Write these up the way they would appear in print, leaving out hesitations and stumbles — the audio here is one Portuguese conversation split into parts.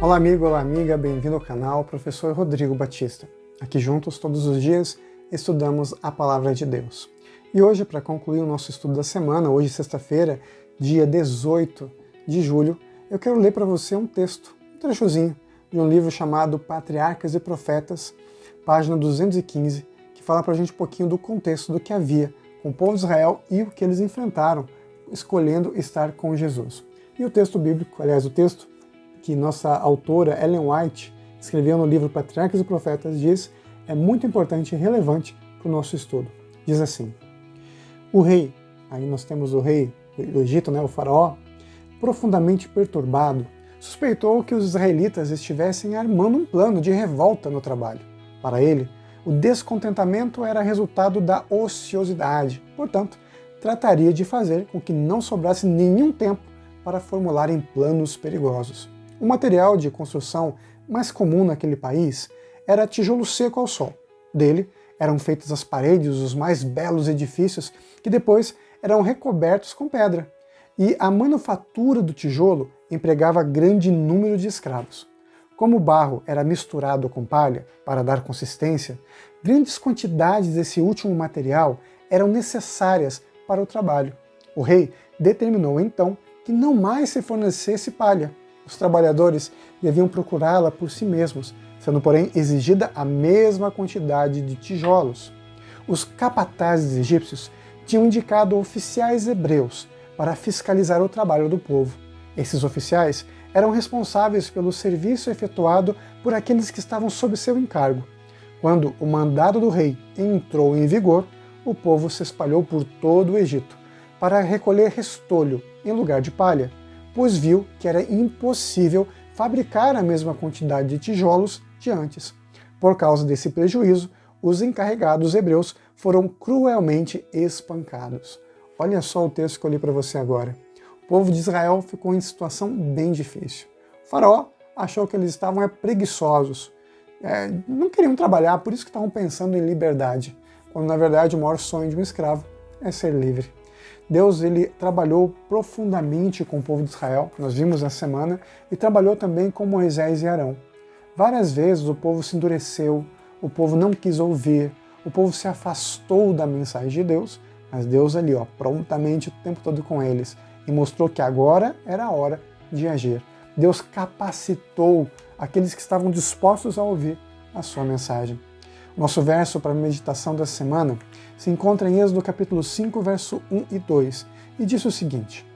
Olá amigo, olá amiga, bem-vindo ao canal Professor Rodrigo Batista. Aqui juntos, todos os dias, estudamos a Palavra de Deus. E hoje, para concluir o nosso estudo da semana, hoje sexta-feira, dia 18 de julho, eu quero ler para você um texto, um trechozinho, de um livro chamado Patriarcas e Profetas, página 215, que fala para a gente um pouquinho do contexto do que havia com o povo de Israel e o que eles enfrentaram, escolhendo estar com Jesus. E o texto bíblico, aliás, o texto que nossa autora Ellen White escreveu no livro Patriarcas e Profetas diz, é muito importante e relevante para o nosso estudo. Diz assim: o rei, aí nós temos o rei do Egito, o faraó, profundamente perturbado, suspeitou que os israelitas estivessem armando um plano de revolta no trabalho. Para ele, o descontentamento era resultado da ociosidade, portanto, trataria de fazer com que não sobrasse nenhum tempo para formularem planos perigosos. O material de construção mais comum naquele país era tijolo seco ao sol. Dele eram feitas as paredes dos mais belos edifícios que depois eram recobertos com pedra. E a manufatura do tijolo empregava grande número de escravos. Como o barro era misturado com palha para dar consistência, grandes quantidades desse último material eram necessárias para o trabalho. O rei determinou então que não mais se fornecesse palha. Os trabalhadores deviam procurá-la por si mesmos, sendo porém exigida a mesma quantidade de tijolos. Os capatazes egípcios tinham indicado oficiais hebreus para fiscalizar o trabalho do povo. Esses oficiais eram responsáveis pelo serviço efetuado por aqueles que estavam sob seu encargo. Quando o mandado do rei entrou em vigor, o povo se espalhou por todo o Egito para recolher restolho em lugar de palha, pois viu que era impossível fabricar a mesma quantidade de tijolos de antes. Por causa desse prejuízo, os encarregados hebreus foram cruelmente espancados. Olha só o texto que eu li para você agora. O povo de Israel ficou em situação bem difícil. O faraó achou que eles estavam preguiçosos, não queriam trabalhar, por isso que estavam pensando em liberdade, quando na verdade o maior sonho de um escravo é ser livre. Deus ele trabalhou profundamente com o povo de Israel, nós vimos na semana, e trabalhou também com Moisés e Arão. Várias vezes o povo se endureceu, o povo não quis ouvir, o povo se afastou da mensagem de Deus, mas Deus ali, prontamente o tempo todo com eles, e mostrou que agora era a hora de agir. Deus capacitou aqueles que estavam dispostos a ouvir a sua mensagem. Nosso verso para a meditação da semana se encontra em Êxodo capítulo 5, verso 1 e 2, e diz o seguinte: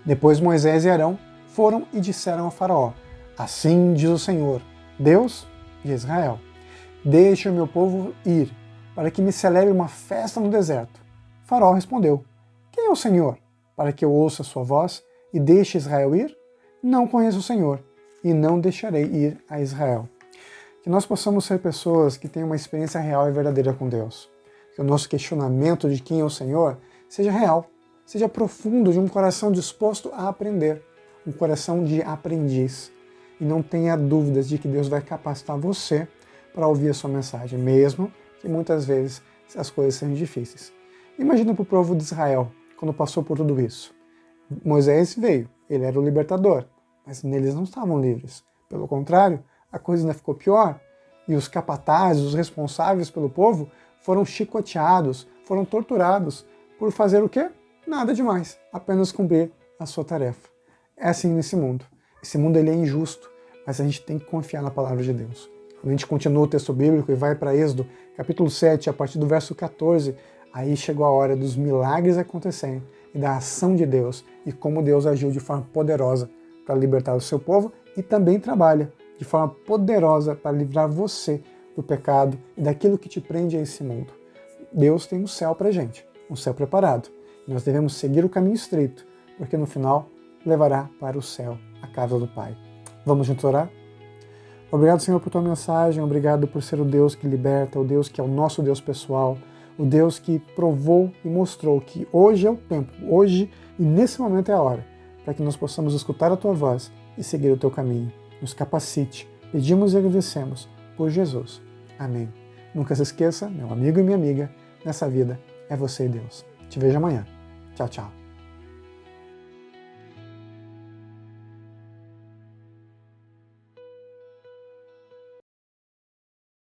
depois Moisés e Arão foram e disseram ao faraó, assim diz o Senhor, Deus de Israel, deixe o meu povo ir, para que me celebre uma festa no deserto. O faraó respondeu, quem é o Senhor, para que eu ouça a sua voz e deixe Israel ir? Não conheço o Senhor, e não deixarei ir a Israel. Que nós possamos ser pessoas que tenham uma experiência real e verdadeira com Deus. Que o nosso questionamento de quem é o Senhor seja real, seja profundo, de um coração disposto a aprender, um coração de aprendiz. E não tenha dúvidas de que Deus vai capacitar você para ouvir a sua mensagem, mesmo que muitas vezes as coisas sejam difíceis. Imagina para o povo de Israel, quando passou por tudo isso. Moisés veio, ele era o libertador, mas neles não estavam livres. Pelo contrário, a coisa ainda ficou pior, e os capatazes, os responsáveis pelo povo, foram chicoteados, foram torturados, por fazer o quê? Nada demais, apenas cumprir a sua tarefa. É assim nesse mundo. Esse mundo ele é injusto, mas a gente tem que confiar na palavra de Deus. Quando a gente continua o texto bíblico e vai para Êxodo, capítulo 7, a partir do verso 14, aí chegou a hora dos milagres acontecerem e da ação de Deus, e como Deus agiu de forma poderosa para libertar o seu povo e também trabalha de forma poderosa para livrar você do pecado e daquilo que te prende a esse mundo. Deus tem um céu para a gente, um céu preparado. E nós devemos seguir o caminho estreito, porque no final levará para o céu, a casa do Pai. Vamos juntos orar? Obrigado, Senhor, por tua mensagem, obrigado por ser o Deus que liberta, o Deus que é o nosso Deus pessoal, o Deus que provou e mostrou que hoje é o tempo, hoje e nesse momento é a hora, para que nós possamos escutar a tua voz e seguir o teu caminho. Nos capacite, pedimos e agradecemos por Jesus. Amém. Nunca se esqueça, meu amigo e minha amiga, nessa vida é você e Deus. Te vejo amanhã. Tchau, tchau.